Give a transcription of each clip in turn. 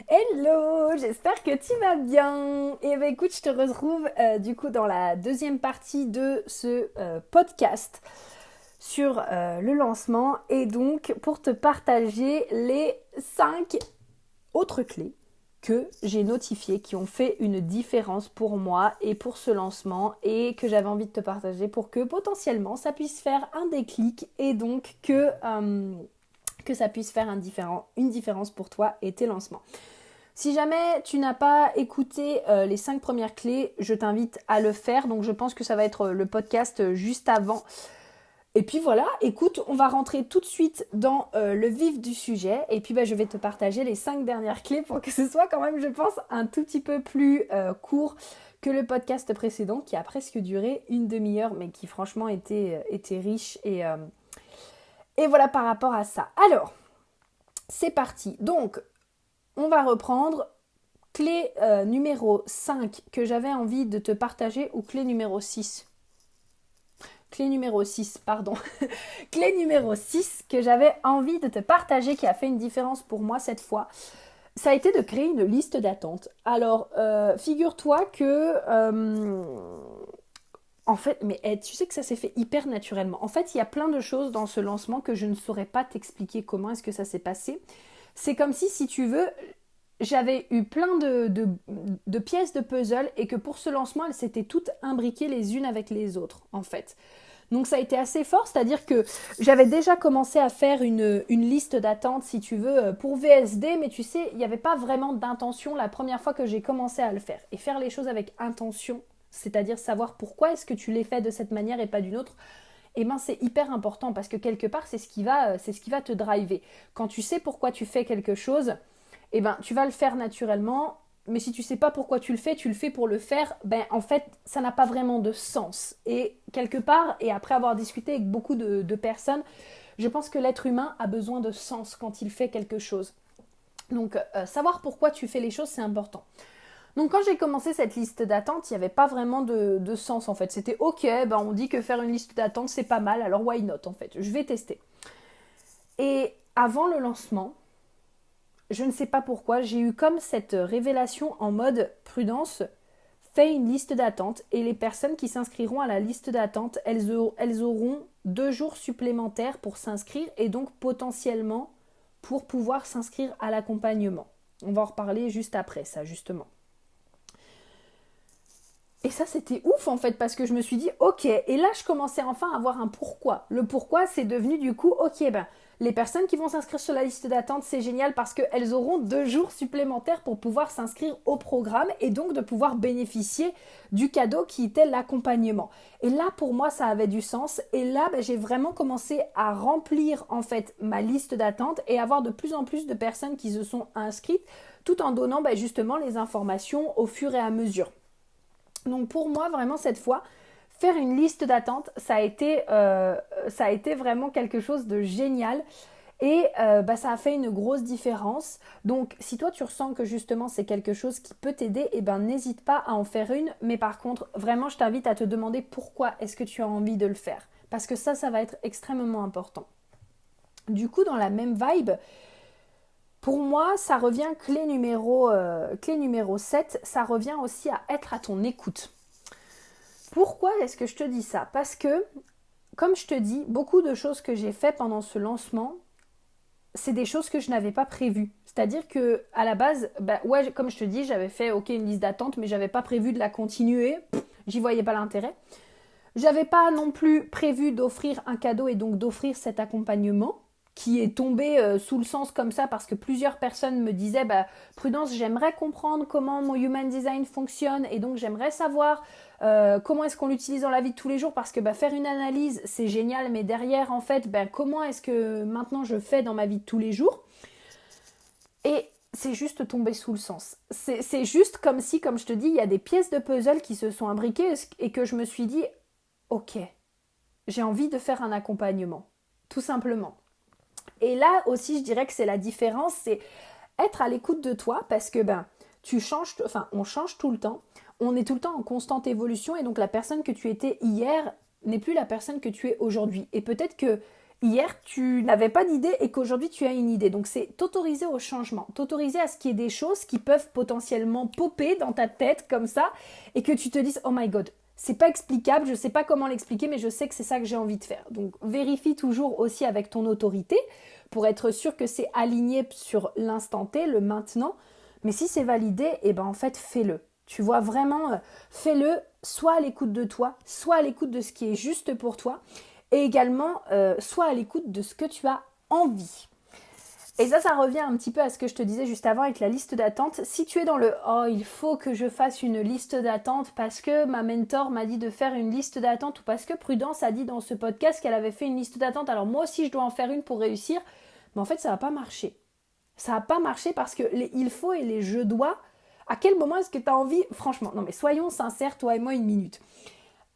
Hello, j'espère que tu vas bien. Et ben écoute, je te retrouve du coup dans la deuxième partie de ce podcast sur le lancement et donc pour te partager les 5 autres clés que j'ai notifiées qui ont fait une différence pour moi et pour ce lancement et que j'avais envie de te partager pour que potentiellement ça puisse faire un déclic et donc que ça puisse faire une différence pour toi et tes lancements. Si jamais tu n'as pas écouté les 5 premières clés, je t'invite à le faire. Donc je pense que ça va être le podcast juste avant. Et puis voilà, écoute, on va rentrer tout de suite dans le vif du sujet. Et puis je vais te partager les 5 dernières clés pour que ce soit quand même, je pense, un tout petit peu plus court que le podcast précédent qui a presque duré une demi-heure, mais qui franchement était riche. Et voilà par rapport à ça. Alors, c'est parti. Donc, on va reprendre clé numéro 5 que j'avais envie de te partager ou clé numéro 6. Clé numéro 6, pardon. Clé numéro 6 que j'avais envie de te partager qui a fait une différence pour moi cette fois. Ça a été de créer une liste d'attente. Alors, figure-toi que... en fait, mais tu sais que ça s'est fait hyper naturellement. En fait, il y a plein de choses dans ce lancement que je ne saurais pas t'expliquer comment est-ce que ça s'est passé. C'est comme si tu veux, j'avais eu plein de pièces de puzzle et que pour ce lancement, elles s'étaient toutes imbriquées les unes avec les autres, en fait. Donc ça a été assez fort, c'est-à-dire que j'avais déjà commencé à faire une liste d'attente, si tu veux, pour VSD, mais tu sais, il n'y avait pas vraiment d'intention la première fois que j'ai commencé à le faire. Et faire les choses avec intention, c'est-à-dire savoir pourquoi est-ce que tu les fais de cette manière et pas d'une autre, eh ben c'est hyper important parce que quelque part, c'est ce qui va te driver. Quand tu sais pourquoi tu fais quelque chose, eh ben, tu vas le faire naturellement, mais si tu sais pas pourquoi tu le fais pour le faire, ben en fait, ça n'a pas vraiment de sens. Et quelque part, et après avoir discuté avec beaucoup de personnes, je pense que l'être humain a besoin de sens quand il fait quelque chose. Donc, savoir pourquoi tu fais les choses, c'est important. Donc quand j'ai commencé cette liste d'attente, il n'y avait pas vraiment de sens en fait. C'était ok, ben on dit que faire une liste d'attente c'est pas mal, alors why not en fait. Je vais tester. Et avant le lancement, je ne sais pas pourquoi, j'ai eu comme cette révélation en mode prudence, fais une liste d'attente et les personnes qui s'inscriront à la liste d'attente, elles auront 2 jours supplémentaires pour s'inscrire et donc potentiellement pour pouvoir s'inscrire à l'accompagnement. On va en reparler juste après ça, justement. Et ça, c'était ouf en fait, parce que je me suis dit, ok, et là, je commençais enfin à avoir un pourquoi. Le pourquoi, c'est devenu du coup, ok, ben, les personnes qui vont s'inscrire sur la liste d'attente, c'est génial parce qu'elles auront 2 jours supplémentaires pour pouvoir s'inscrire au programme et donc de pouvoir bénéficier du cadeau qui était l'accompagnement. Et là, pour moi, ça avait du sens. Et là, ben, j'ai vraiment commencé à remplir en fait ma liste d'attente et avoir de plus en plus de personnes qui se sont inscrites tout en donnant ben, justement les informations au fur et à mesure. Donc pour moi, vraiment cette fois, faire une liste d'attente, ça a été vraiment quelque chose de génial. Et ça a fait une grosse différence. Donc si toi tu ressens que justement c'est quelque chose qui peut t'aider, eh ben n'hésite pas à en faire une. Mais par contre, vraiment je t'invite à te demander pourquoi est-ce que tu as envie de le faire. Parce que ça va être extrêmement important. Du coup, dans la même vibe, pour moi, ça revient clé numéro 7, ça revient aussi à être à ton écoute. Pourquoi est-ce que je te dis ça? Parce que, comme je te dis, beaucoup de choses que j'ai fait pendant ce lancement, c'est des choses que je n'avais pas prévues. C'est-à-dire que à la base, ouais, comme je te dis, j'avais fait une liste d'attente, mais j'avais pas prévu de la continuer. J'y voyais pas l'intérêt. J'avais pas non plus prévu d'offrir un cadeau et donc d'offrir cet accompagnement qui est tombé sous le sens comme ça parce que plusieurs personnes me disaient Prudence, j'aimerais comprendre comment mon human design fonctionne et donc j'aimerais savoir comment est-ce qu'on l'utilise dans la vie de tous les jours parce que faire une analyse c'est génial mais derrière en fait comment est-ce que maintenant je fais dans ma vie de tous les jours et c'est juste tombé sous le sens. C'est juste comme si, comme je te dis, il y a des pièces de puzzle qui se sont imbriquées et que je me suis dit ok, j'ai envie de faire un accompagnement, tout simplement. Et là aussi, je dirais que c'est la différence, c'est être à l'écoute de toi parce que on change tout le temps, on est tout le temps en constante évolution et donc la personne que tu étais hier n'est plus la personne que tu es aujourd'hui. Et peut-être que hier tu n'avais pas d'idée et qu'aujourd'hui tu as une idée. Donc c'est t'autoriser au changement, t'autoriser à ce qu'il y ait des choses qui peuvent potentiellement popper dans ta tête comme ça et que tu te dises oh my god, c'est pas explicable, je sais pas comment l'expliquer mais je sais que c'est ça que j'ai envie de faire. Donc vérifie toujours aussi avec ton autorité pour être sûr que c'est aligné sur l'instant T, le maintenant. Mais si c'est validé, et ben en fait fais-le. Tu vois vraiment, fais-le, soit à l'écoute de toi, soit à l'écoute de ce qui est juste pour toi, et également soit à l'écoute de ce que tu as envie. Et ça revient un petit peu à ce que je te disais juste avant avec la liste d'attente. Si tu es dans le « oh, il faut que je fasse une liste d'attente parce que ma mentor m'a dit de faire une liste d'attente » ou parce que Prudence a dit dans ce podcast qu'elle avait fait une liste d'attente, alors moi aussi je dois en faire une pour réussir, mais en fait ça va pas marcher. Ça va pas marcher parce que les « il faut » et les « je dois », à quel moment est-ce que tu as envie, franchement, non mais soyons sincères, toi et moi, une minute.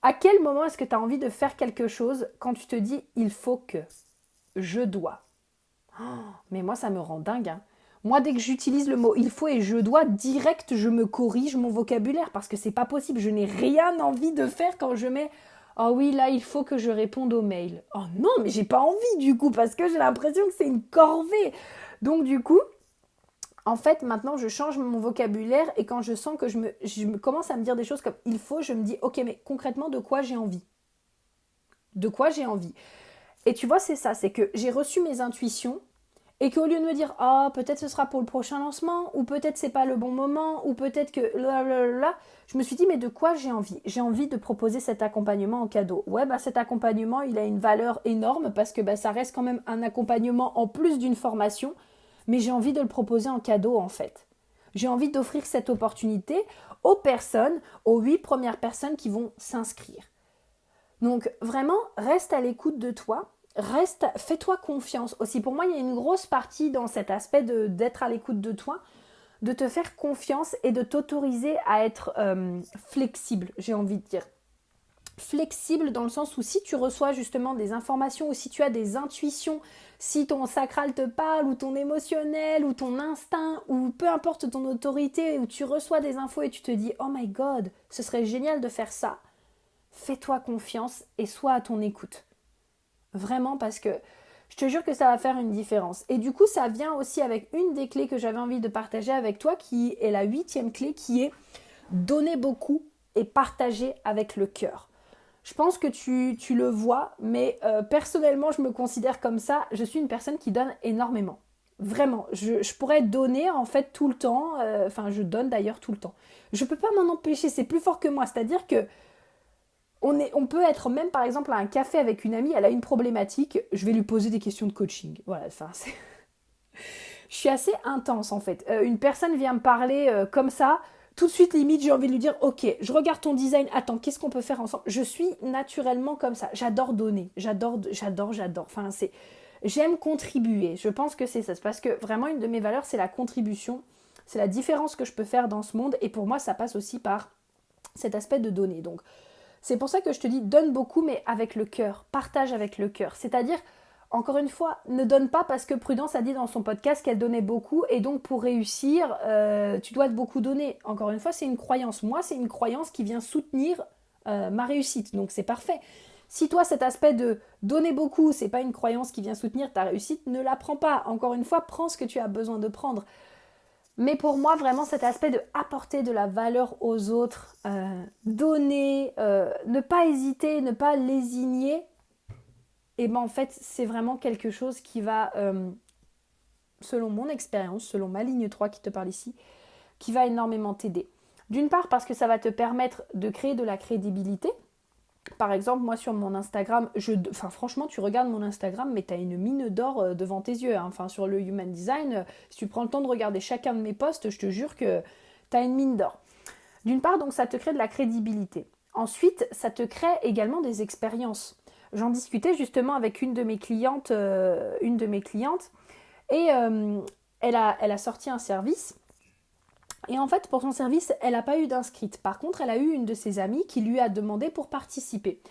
À quel moment est-ce que tu as envie de faire quelque chose quand tu te dis « il faut que, je dois ». Oh, mais moi, ça me rend dingue. Hein. Moi, dès que j'utilise le mot « il faut » et « je dois », direct, je me corrige mon vocabulaire parce que c'est pas possible. Je n'ai rien envie de faire quand je mets « oh oui, là, il faut que je réponde aux mails ». Oh non, mais j'ai pas envie du coup parce que j'ai l'impression que c'est une corvée. Donc du coup, en fait, maintenant, je change mon vocabulaire et quand je sens que je me commence à me dire des choses comme « il faut », je me dis « ok, mais concrètement, de quoi j'ai envie ?» De quoi j'ai envie. Et tu vois, c'est ça, c'est que j'ai reçu mes intuitions et qu'au lieu de me dire « ah, peut-être ce sera pour le prochain lancement » ou « peut-être c'est pas le bon moment » ou « peut-être que là », je me suis dit « mais de quoi j'ai envie ?» J'ai envie de proposer cet accompagnement en cadeau. Ouais, bah cet accompagnement, il a une valeur énorme parce que bah, ça reste quand même un accompagnement en plus d'une formation, mais j'ai envie de le proposer en cadeau en fait. J'ai envie d'offrir cette opportunité aux personnes, aux 8 premières personnes qui vont s'inscrire. Donc vraiment, reste à l'écoute de toi, fais-toi confiance. Aussi pour moi, il y a une grosse partie dans cet aspect d'être à l'écoute de toi, de te faire confiance et de t'autoriser à être flexible, j'ai envie de dire. Flexible dans le sens où si tu reçois justement des informations ou si tu as des intuitions, si ton sacral te parle ou ton émotionnel ou ton instinct ou peu importe ton autorité où tu reçois des infos et tu te dis « oh my god, ce serait génial de faire ça », fais-toi confiance et sois à ton écoute. Vraiment parce que je te jure que ça va faire une différence. Et du coup, ça vient aussi avec une des clés que j'avais envie de partager avec toi qui est la 8e clé qui est donner beaucoup et partager avec le cœur. Je pense que tu le vois, mais personnellement, je me considère comme ça. Je suis une personne qui donne énormément. Vraiment, je pourrais donner en fait tout le temps. Je donne d'ailleurs tout le temps. Je ne peux pas m'en empêcher, c'est plus fort que moi. C'est-à-dire que on peut être même par exemple à un café avec une amie, elle a une problématique, je vais lui poser des questions de coaching. Voilà, je suis assez intense en fait. Une personne vient me parler comme ça, tout de suite limite j'ai envie de lui dire ok, je regarde ton design, attends, qu'est-ce qu'on peut faire ensemble? Je suis naturellement comme ça, j'adore donner, j'adore. Enfin j'aime contribuer, je pense que c'est ça, c'est parce que vraiment une de mes valeurs c'est la contribution, c'est la différence que je peux faire dans ce monde et pour moi ça passe aussi par cet aspect de donner. Donc c'est pour ça que je te dis donne beaucoup mais avec le cœur, partage avec le cœur, c'est-à-dire encore une fois, ne donne pas parce que Prudence a dit dans son podcast qu'elle donnait beaucoup et donc pour réussir, tu dois beaucoup donner. Encore une fois, c'est une croyance. Moi, c'est une croyance qui vient soutenir ma réussite, donc c'est parfait. Si toi, cet aspect de donner beaucoup, c'est pas une croyance qui vient soutenir ta réussite, ne la prends pas. Encore une fois, prends ce que tu as besoin de prendre. Mais pour moi, vraiment, cet aspect de apporter de la valeur aux autres, donner, ne pas hésiter, ne pas lésigner, et ben en fait, c'est vraiment quelque chose qui va, selon mon expérience, selon ma ligne 3 qui te parle ici, qui va énormément t'aider. D'une part, parce que ça va te permettre de créer de la crédibilité. Par exemple, moi sur mon Instagram, franchement, tu regardes mon Instagram, mais tu as une mine d'or devant tes yeux. Hein. Enfin, sur le Human Design, si tu prends le temps de regarder chacun de mes posts, je te jure que tu as une mine d'or. D'une part, donc, ça te crée de la crédibilité. Ensuite, ça te crée également des expériences. J'en discutais justement avec une de mes clientes, et elle a sorti un service. Et en fait, pour son service, elle n'a pas eu d'inscrite. Par contre, elle a eu une de ses amies qui lui a demandé pour participer.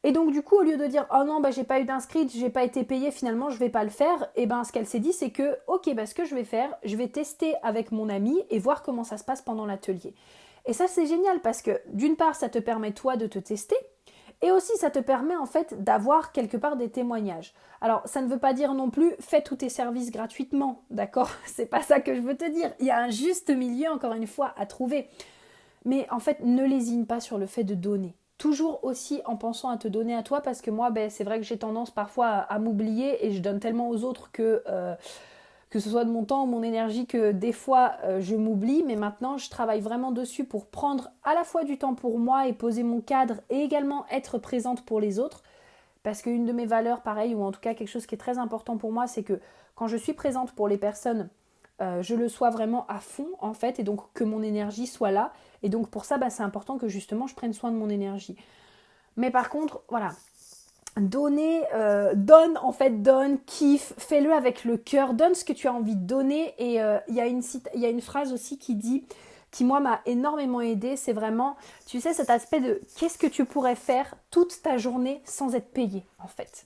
Et donc du coup, au lieu de dire « oh non, j'ai pas eu d'inscrite, j'ai pas été payée, finalement, je vais pas le faire », et ben ce qu'elle s'est dit, c'est que « ok, ce que je vais faire, je vais tester avec mon amie et voir comment ça se passe pendant l'atelier ». Et ça, c'est génial parce que d'une part, ça te permet toi de te tester. Et aussi, ça te permet en fait d'avoir quelque part des témoignages. Alors, ça ne veut pas dire non plus, fais tous tes services gratuitement, d'accord? C'est pas ça que je veux te dire. Il y a un juste milieu, encore une fois, à trouver. Mais en fait, ne lésine pas sur le fait de donner. Toujours aussi en pensant à te donner à toi, parce que moi, c'est vrai que j'ai tendance parfois à m'oublier et je donne tellement aux autres que ce soit de mon temps ou mon énergie, que des fois je m'oublie. Mais maintenant, je travaille vraiment dessus pour prendre à la fois du temps pour moi et poser mon cadre et également être présente pour les autres. Parce qu'une de mes valeurs, pareil, ou en tout cas quelque chose qui est très important pour moi, c'est que quand je suis présente pour les personnes, je le sois vraiment à fond en fait, et donc que mon énergie soit là. Et donc pour ça, c'est important que justement je prenne soin de mon énergie. Mais par contre, voilà, donner, donne, kiffe, fais-le avec le cœur, donne ce que tu as envie de donner. Et il y a une phrase aussi qui moi m'a énormément aidée, c'est vraiment, tu sais, cet aspect de qu'est-ce que tu pourrais faire toute ta journée sans être payé en fait.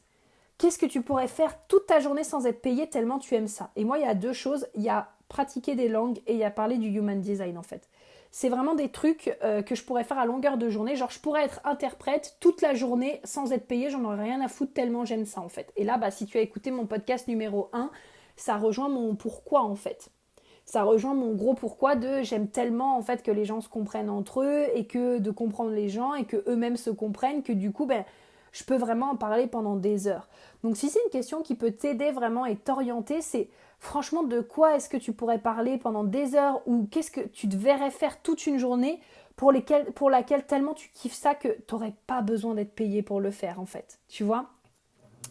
Qu'est-ce que tu pourrais faire toute ta journée sans être payé tellement tu aimes ça? Et moi, il y a deux choses. Il y a pratiquer des langues et il y a parler du human design en fait. C'est vraiment des trucs que je pourrais faire à longueur de journée. Genre, je pourrais être interprète toute la journée sans être payée. J'en aurais rien à foutre tellement j'aime ça en fait. Et là, si tu as écouté mon podcast numéro 1, ça rejoint mon pourquoi en fait. Ça rejoint mon gros pourquoi de j'aime tellement en fait que les gens se comprennent entre eux et que de comprendre les gens et que eux-mêmes se comprennent que du coup, je peux vraiment en parler pendant des heures. Donc si c'est une question qui peut t'aider vraiment et t'orienter, c'est franchement de quoi est-ce que tu pourrais parler pendant des heures ou qu'est-ce que tu te verrais faire toute une journée pour laquelle tellement tu kiffes ça que tu n'aurais pas besoin d'être payé pour le faire en fait. Tu vois?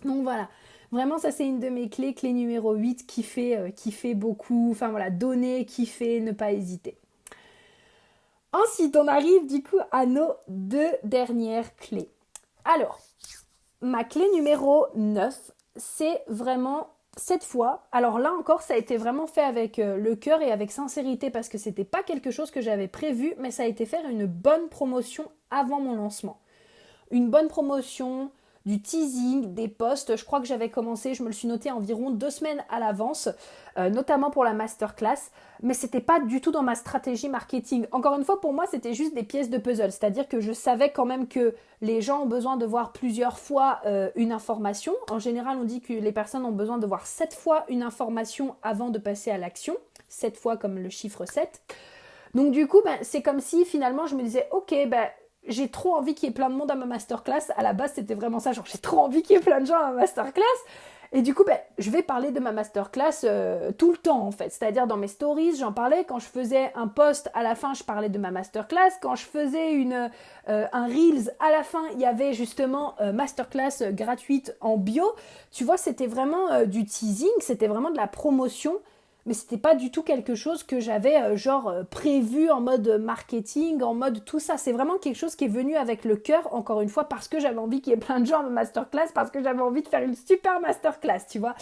Donc voilà. Vraiment, ça c'est une de mes clés, clé numéro 8, kiffer beaucoup. Enfin voilà, donner, kiffer, ne pas hésiter. Ensuite, on arrive du coup à nos deux dernières clés. Alors, ma clé numéro 9, c'est vraiment cette fois, alors là encore, ça a été vraiment fait avec le cœur et avec sincérité parce que c'était pas quelque chose que j'avais prévu, mais ça a été faire une bonne promotion avant mon lancement. Une bonne promotion, du teasing, des posts. Je crois que j'avais commencé, je me le suis noté environ 2 semaines à l'avance, notamment pour la masterclass, mais c'était pas du tout dans ma stratégie marketing. Encore une fois, pour moi, c'était juste des pièces de puzzle, c'est-à-dire que je savais quand même que les gens ont besoin de voir plusieurs fois une information. En général, on dit que les personnes ont besoin de voir 7 fois une information avant de passer à l'action, 7 fois comme le chiffre 7. Donc du coup, c'est comme si finalement je me disais, ok, j'ai trop envie qu'il y ait plein de monde à ma masterclass. À la base, c'était vraiment ça, genre j'ai trop envie qu'il y ait plein de gens à ma masterclass. Et du coup, je vais parler de ma masterclass tout le temps en fait. C'est-à-dire dans mes stories, j'en parlais. Quand je faisais un post, à la fin, je parlais de ma masterclass. Quand je faisais un Reels, à la fin, il y avait justement masterclass gratuite en bio. Tu vois, c'était vraiment du teasing, c'était vraiment de la promotion. Mais c'était pas du tout quelque chose que j'avais prévu en mode marketing, en mode tout ça. C'est vraiment quelque chose qui est venu avec le cœur, encore une fois, parce que j'avais envie qu'il y ait plein de gens à ma masterclass, parce que j'avais envie de faire une super masterclass, tu vois.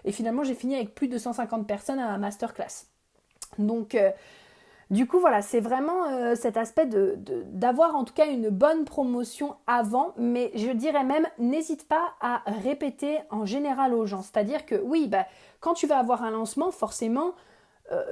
Et finalement, j'ai fini avec plus de 150 personnes à ma masterclass. Donc, du coup, voilà, c'est vraiment cet aspect d'avoir en tout cas une bonne promotion avant, mais je dirais même, n'hésite pas à répéter en général aux gens. C'est-à-dire que oui, quand tu vas avoir un lancement, forcément,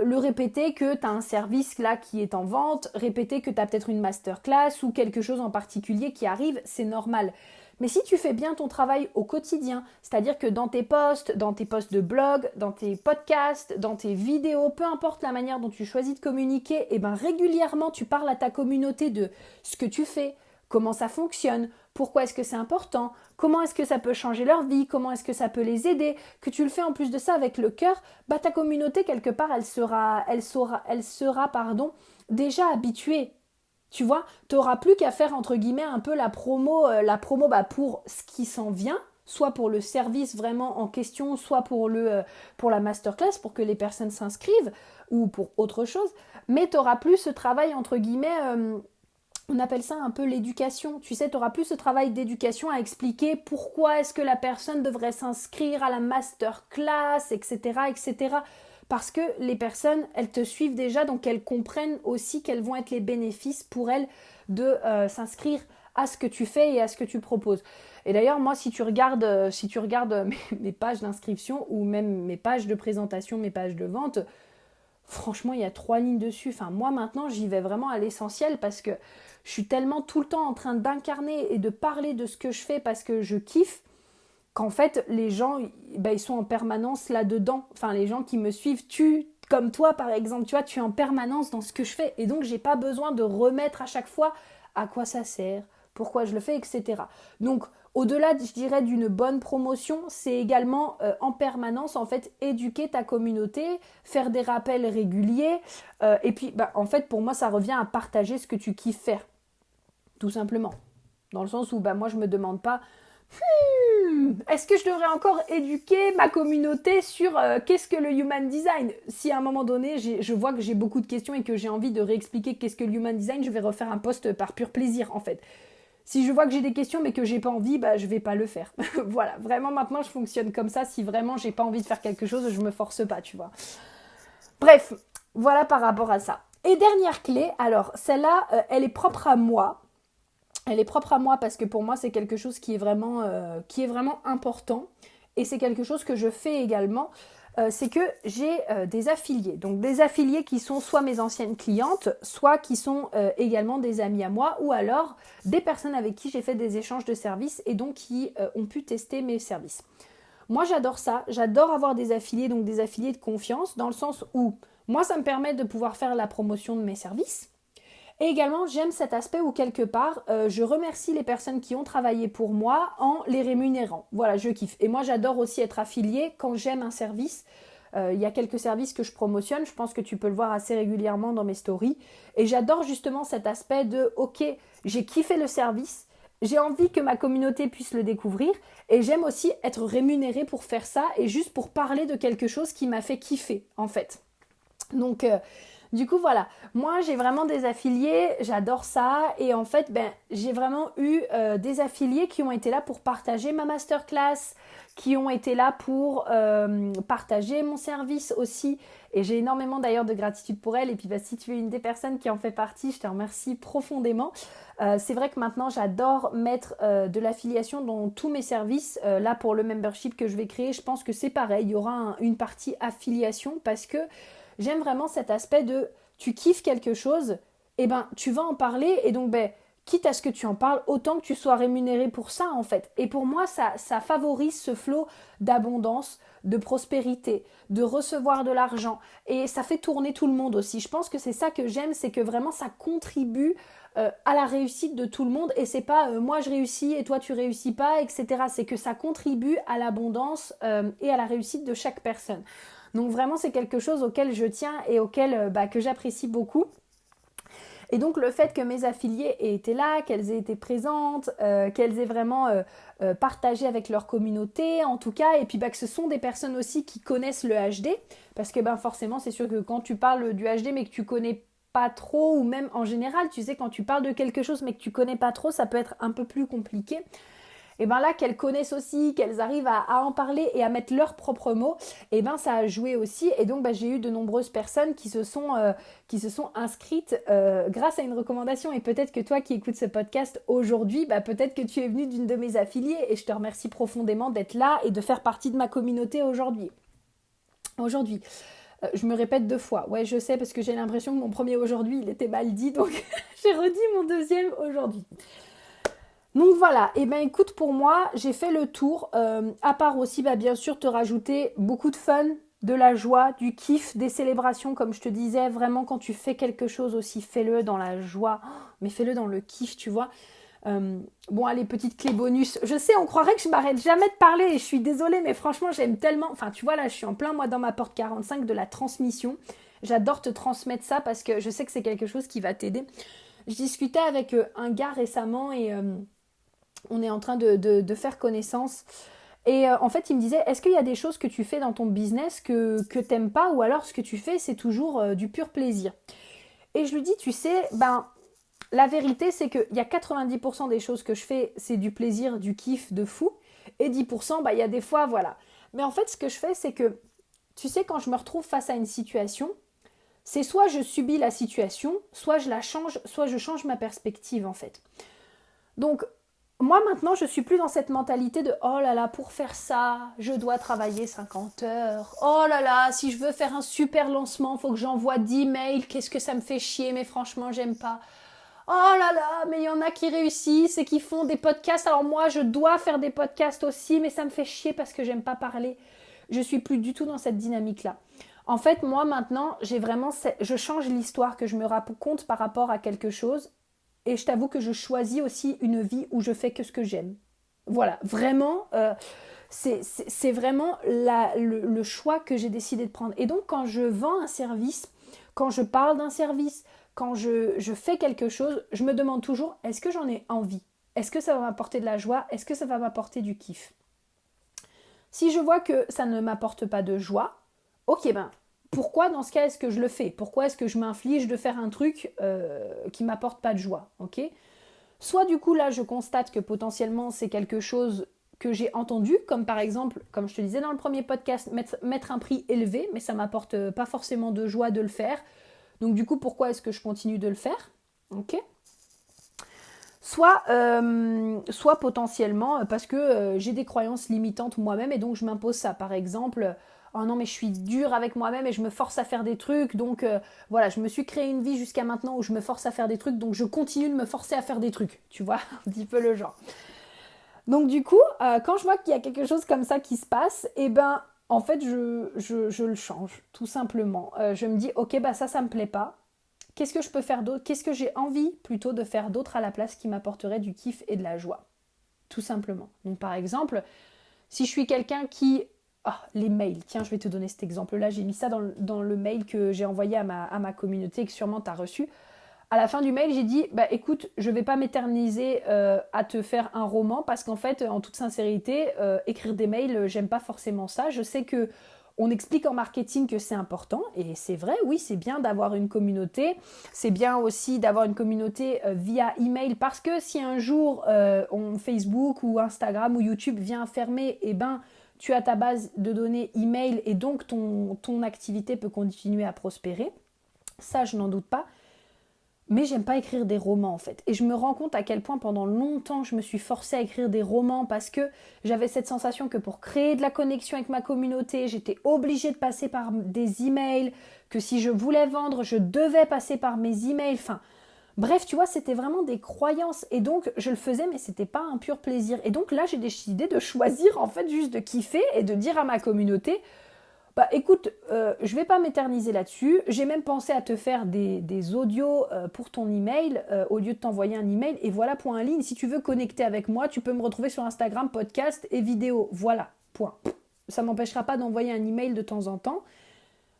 le répéter que tu as un service là qui est en vente, répéter que tu as peut-être une masterclass ou quelque chose en particulier qui arrive, c'est normal. Mais si tu fais bien ton travail au quotidien, c'est-à-dire que dans tes posts de blog, dans tes podcasts, dans tes vidéos, peu importe la manière dont tu choisis de communiquer, régulièrement tu parles à ta communauté de ce que tu fais, comment ça fonctionne, pourquoi est-ce que c'est important, comment est-ce que ça peut changer leur vie, comment est-ce que ça peut les aider, que tu le fais en plus de ça avec le cœur, ta communauté quelque part elle sera déjà habituée. Tu vois, tu n'auras plus qu'à faire entre guillemets un peu la promo pour ce qui s'en vient, soit pour le service vraiment en question, soit pour la masterclass, pour que les personnes s'inscrivent, ou pour autre chose. Mais tu n'auras plus ce travail entre guillemets, on appelle ça un peu l'éducation. Tu sais, tu n'auras plus ce travail d'éducation à expliquer pourquoi est-ce que la personne devrait s'inscrire à la masterclass, etc., etc., parce que les personnes, elles te suivent déjà, donc elles comprennent aussi quels vont être les bénéfices pour elles de s'inscrire à ce que tu fais et à ce que tu proposes. Et d'ailleurs, moi, si tu regardes mes pages d'inscription ou même mes pages de présentation, mes pages de vente, franchement, il y a 3 lignes dessus. Enfin, moi, maintenant, j'y vais vraiment à l'essentiel parce que je suis tellement tout le temps en train d'incarner et de parler de ce que je fais parce que je kiffe qu'en fait, les gens, ils sont en permanence là-dedans. Enfin, les gens qui me suivent, comme toi, par exemple, tu vois, tu es en permanence dans ce que je fais. Et donc, j'ai pas besoin de remettre à chaque fois à quoi ça sert, pourquoi je le fais, etc. Donc, au-delà, je dirais, d'une bonne promotion, c'est également en permanence, en fait, éduquer ta communauté, faire des rappels réguliers. Et puis, en fait, pour moi, ça revient à partager ce que tu kiffes faire, tout simplement. Dans le sens où, moi, je me demande pas, est-ce que je devrais encore éduquer ma communauté sur qu'est-ce que le human design? Si à un moment donné, je vois que j'ai beaucoup de questions et que j'ai envie de réexpliquer qu'est-ce que le human design, je vais refaire un post par pur plaisir, en fait. Si je vois que j'ai des questions mais que j'ai pas envie, je vais pas le faire. Voilà, vraiment maintenant je fonctionne comme ça. Si vraiment j'ai pas envie de faire quelque chose, je me force pas, tu vois. Bref, voilà par rapport à ça. Et dernière clé, alors celle-là, elle est propre à moi. Elle est propre à moi parce que pour moi c'est quelque chose qui est vraiment important. Et c'est quelque chose que je fais également. C'est que j'ai des affiliés. Donc des affiliés qui sont soit mes anciennes clientes, soit qui sont également des amis à moi, ou alors des personnes avec qui j'ai fait des échanges de services et donc qui ont pu tester mes services. Moi j'adore ça, j'adore avoir des affiliés, donc des affiliés de confiance, dans le sens où moi ça me permet de pouvoir faire la promotion de mes services. Et également, j'aime cet aspect où quelque part, je remercie les personnes qui ont travaillé pour moi en les rémunérant. Voilà, je kiffe. Et moi, j'adore aussi être affiliée quand j'aime un service. Il y a quelques services que je promotionne, je pense que tu peux le voir assez régulièrement dans mes stories. Et j'adore justement cet aspect de, ok, j'ai kiffé le service, j'ai envie que ma communauté puisse le découvrir. Et j'aime aussi être rémunérée pour faire ça et juste pour parler de quelque chose qui m'a fait kiffer, en fait. Donc, du coup, voilà, moi j'ai vraiment des affiliés, j'adore ça et en fait, j'ai vraiment eu des affiliés qui ont été là pour partager ma masterclass, qui ont été là pour partager mon service aussi et j'ai énormément d'ailleurs de gratitude pour elles et puis si tu es une des personnes qui en fait partie, je te remercie profondément. C'est vrai que maintenant j'adore mettre de l'affiliation dans tous mes services. Là pour le membership que je vais créer, je pense que c'est pareil, il y aura une partie affiliation parce que j'aime vraiment cet aspect de tu kiffes quelque chose, et tu vas en parler et donc quitte à ce que tu en parles, autant que tu sois rémunéré pour ça en fait. Et pour moi, ça favorise ce flot d'abondance, de prospérité, de recevoir de l'argent et ça fait tourner tout le monde aussi. Je pense que c'est ça que j'aime, c'est que vraiment ça contribue à la réussite de tout le monde et c'est pas moi je réussis et toi tu réussis pas, etc. C'est que ça contribue à l'abondance et à la réussite de chaque personne. Donc vraiment c'est quelque chose auquel je tiens et auquel que j'apprécie beaucoup. Et donc le fait que mes affiliés aient été là, qu'elles aient été présentes, qu'elles aient vraiment partagé avec leur communauté en tout cas, et puis que ce sont des personnes aussi qui connaissent le HD, parce que forcément c'est sûr que quand tu parles du HD mais que tu connais pas trop, ou même en général, tu sais, quand tu parles de quelque chose mais que tu connais pas trop, ça peut être un peu plus compliqué. Et là qu'elles connaissent aussi, qu'elles arrivent à en parler et à mettre leurs propres mots, et ça a joué aussi. Et donc j'ai eu de nombreuses personnes qui se sont inscrites grâce à une recommandation. Et peut-être que toi qui écoutes ce podcast aujourd'hui, peut-être que tu es venu d'une de mes affiliées et je te remercie profondément d'être là et de faire partie de ma communauté aujourd'hui. Je me répète 2 fois. Ouais, je sais parce que j'ai l'impression que mon premier aujourd'hui, il était mal dit. Donc j'ai redit mon deuxième aujourd'hui. Donc voilà, et écoute, pour moi, j'ai fait le tour, à part aussi, bien sûr, te rajouter beaucoup de fun, de la joie, du kiff, des célébrations, comme je te disais, vraiment, quand tu fais quelque chose aussi, fais-le dans la joie, mais fais-le dans le kiff, tu vois. Allez, petite clé bonus, je sais, on croirait que je m'arrête jamais de parler, et je suis désolée, mais franchement, j'aime tellement, enfin, tu vois, là, je suis en plein, moi, dans ma porte 45 de la transmission, j'adore te transmettre ça, parce que je sais que c'est quelque chose qui va t'aider. Je discutais avec un gars récemment, et... on est en train de faire connaissance. Et en fait, il me disait, est-ce qu'il y a des choses que tu fais dans ton business que t'aimes pas, ou alors ce que tu fais, c'est toujours du pur plaisir? Et je lui dis, tu sais, la vérité, c'est qu'il y a 90% des choses que je fais, c'est du plaisir, du kiff, de fou. Et 10%, il y a des fois, voilà. Mais en fait, ce que je fais, c'est que, tu sais, quand je me retrouve face à une situation, c'est soit je subis la situation, soit je la change, soit je change ma perspective, en fait. Donc, moi maintenant, je suis plus dans cette mentalité de oh là là, pour faire ça, je dois travailler 50 heures. Oh là là, si je veux faire un super lancement, faut que j'envoie 10 mails. Qu'est-ce que ça me fait chier, mais franchement, j'aime pas. Oh là là, mais il y en a qui réussissent et qui font des podcasts. Alors moi, je dois faire des podcasts aussi, mais ça me fait chier parce que j'aime pas parler. Je suis plus du tout dans cette dynamique-là. En fait, moi maintenant, je change l'histoire que je me raconte par rapport à quelque chose. Et je t'avoue que je choisis aussi une vie où je fais que ce que j'aime. Voilà, vraiment, c'est vraiment le choix que j'ai décidé de prendre. Et donc, quand je vends un service, quand je parle d'un service, quand je fais quelque chose, je me demande toujours, est-ce que j'en ai envie? Est-ce que ça va m'apporter de la joie? Est-ce que ça va m'apporter du kiff? Si je vois que ça ne m'apporte pas de joie, ok, ben, pourquoi dans ce cas est-ce que je le fais? Pourquoi est-ce que je m'inflige de faire un truc qui m'apporte pas de joie? Ok. Soit du coup là je constate que potentiellement c'est quelque chose que j'ai entendu, comme par exemple, comme je te disais dans le premier podcast, mettre un prix élevé, mais ça m'apporte pas forcément de joie de le faire. Donc du coup pourquoi est-ce que je continue de le faire? Ok. Soit potentiellement parce que j'ai des croyances limitantes moi-même et donc je m'impose ça. Par exemple, oh non mais je suis dure avec moi-même et je me force à faire des trucs. Donc voilà, je me suis créé une vie jusqu'à maintenant où je me force à faire des trucs. Donc je continue de me forcer à faire des trucs. Tu vois, un petit peu le genre. Donc du coup, quand je vois qu'il y a quelque chose comme ça qui se passe, eh ben en fait je le change tout simplement. Je me dis ok bah ça me plaît pas. Qu'est-ce que je peux faire d'autre? Qu'est-ce que j'ai envie plutôt de faire d'autre à la place qui m'apporterait du kiff et de la joie? Tout simplement. Donc par exemple, si je suis quelqu'un qui... Ah, les mails. Tiens, je vais te donner cet exemple-là. J'ai mis ça dans le mail que j'ai envoyé à ma communauté et que sûrement tu as reçu. À la fin du mail, j'ai dit, bah écoute, je ne vais pas m'éterniser à te faire un roman parce qu'en fait, en toute sincérité, écrire des mails, j'aime pas forcément ça. Je sais que on explique en marketing que c'est important et c'est vrai, oui, c'est bien d'avoir une communauté. C'est bien aussi d'avoir une communauté via email parce que si un jour Facebook ou Instagram ou YouTube vient fermer, eh ben tu as ta base de données email et donc ton activité peut continuer à prospérer. Ça, je n'en doute pas. Mais j'aime pas écrire des romans en fait. Et je me rends compte à quel point pendant longtemps je me suis forcée à écrire des romans parce que j'avais cette sensation que pour créer de la connexion avec ma communauté, j'étais obligée de passer par des emails, que si je voulais vendre, je devais passer par mes emails. Enfin, bref, tu vois, c'était vraiment des croyances. Et donc, je le faisais, mais c'était pas un pur plaisir. Et donc là, j'ai décidé de choisir en fait juste de kiffer et de dire à ma communauté, bah écoute, je vais pas m'éterniser là-dessus. J'ai même pensé à te faire des audios pour ton email au lieu de t'envoyer un email. Et voilà, point en ligne. Si tu veux connecter avec moi, tu peux me retrouver sur Instagram, podcast et vidéo. Voilà, point. Ça m'empêchera pas d'envoyer un email de temps en temps.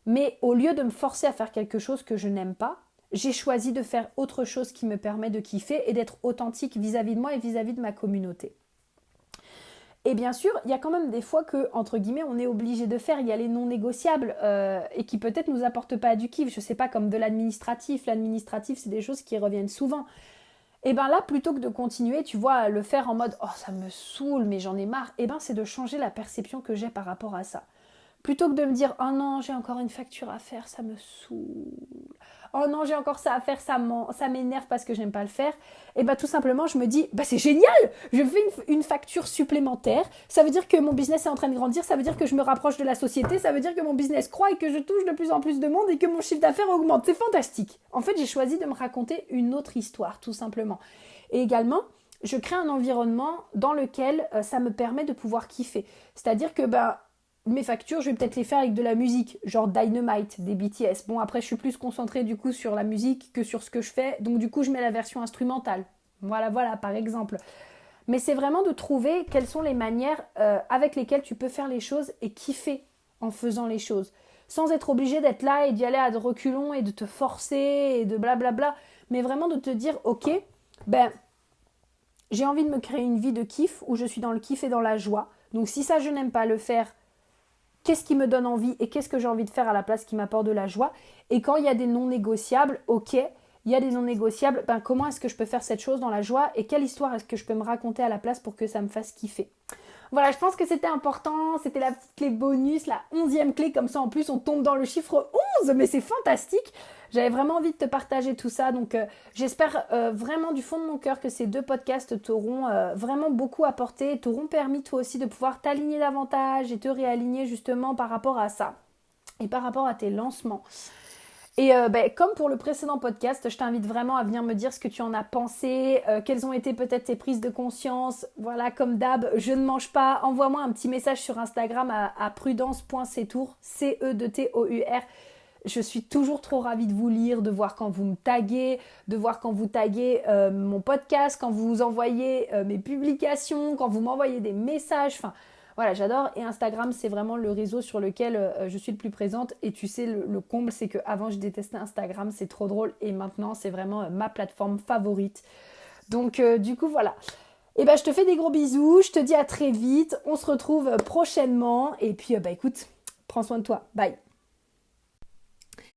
Mais au lieu de me forcer à faire quelque chose que je n'aime pas, j'ai choisi de faire autre chose qui me permet de kiffer et d'être authentique vis-à-vis de moi et vis-à-vis de ma communauté. Et bien sûr, il y a quand même des fois que, entre guillemets, on est obligé de faire. Il y a les non négociables et qui peut-être nous apportent pas du kiff. Je sais pas, comme de l'administratif. L'administratif, c'est des choses qui reviennent souvent. Et bien là, plutôt que de continuer, tu vois, à le faire en mode « Oh, ça me saoule, mais j'en ai marre », et bien c'est de changer la perception que j'ai par rapport à ça. Plutôt que de me dire « Oh non, j'ai encore une facture à faire, ça me saoule ». Oh non, j'ai encore ça à faire, ça m'énerve parce que j'aime pas le faire. Et bah tout simplement, je me dis, bah c'est génial, je fais une facture supplémentaire. Ça veut dire que mon business est en train de grandir, ça veut dire que je me rapproche de la société, ça veut dire que mon business croît et que je touche de plus en plus de monde et que mon chiffre d'affaires augmente. C'est fantastique. En fait, j'ai choisi de me raconter une autre histoire, tout simplement. Et également, je crée un environnement dans lequel ça me permet de pouvoir kiffer. C'est-à-dire que mes factures, je vais peut-être les faire avec de la musique, genre Dynamite, des BTS. Bon, après, je suis plus concentrée du coup sur la musique que sur ce que je fais, donc du coup, je mets la version instrumentale. Voilà, par exemple. Mais c'est vraiment de trouver quelles sont les manières avec lesquelles tu peux faire les choses et kiffer en faisant les choses. Sans être obligé d'être là et d'y aller à reculons et de te forcer et de blablabla. Mais vraiment de te dire, ok, j'ai envie de me créer une vie de kiff où je suis dans le kiff et dans la joie. Donc si ça, je n'aime pas le faire, qu'est-ce qui me donne envie et qu'est-ce que j'ai envie de faire à la place qui m'apporte de la joie. Et quand il y a des non négociables, ok, il y a des non négociables, comment est-ce que je peux faire cette chose dans la joie et quelle histoire est-ce que je peux me raconter à la place pour que ça me fasse kiffer. Voilà, je pense que c'était important, c'était la petite clé bonus, la 11e clé, comme ça en plus on tombe dans le chiffre 11, mais c'est fantastique. J'avais vraiment envie de te partager tout ça, donc j'espère vraiment du fond de mon cœur que ces 2 podcasts t'auront vraiment beaucoup apporté, t'auront permis toi aussi de pouvoir t'aligner davantage et te réaligner justement par rapport à ça et par rapport à tes lancements. Et comme pour le précédent podcast, je t'invite vraiment à venir me dire ce que tu en as pensé, quelles ont été peut-être tes prises de conscience. Voilà, comme d'hab, je ne mange pas. Envoie-moi un petit message sur Instagram à prudence.cetour, C-E-T-O-U-R. Je suis toujours trop ravie de vous lire, de voir quand vous me taguez, de voir quand vous taguez mon podcast, quand vous envoyez mes publications, quand vous m'envoyez des messages. Enfin, voilà, j'adore. Et Instagram, c'est vraiment le réseau sur lequel je suis le plus présente. Et tu sais, le comble, c'est qu'avant, je détestais Instagram, c'est trop drôle. Et maintenant, c'est vraiment ma plateforme favorite. Donc, du coup, voilà. Et je te fais des gros bisous. Je te dis à très vite. On se retrouve prochainement. Et puis, écoute, prends soin de toi. Bye.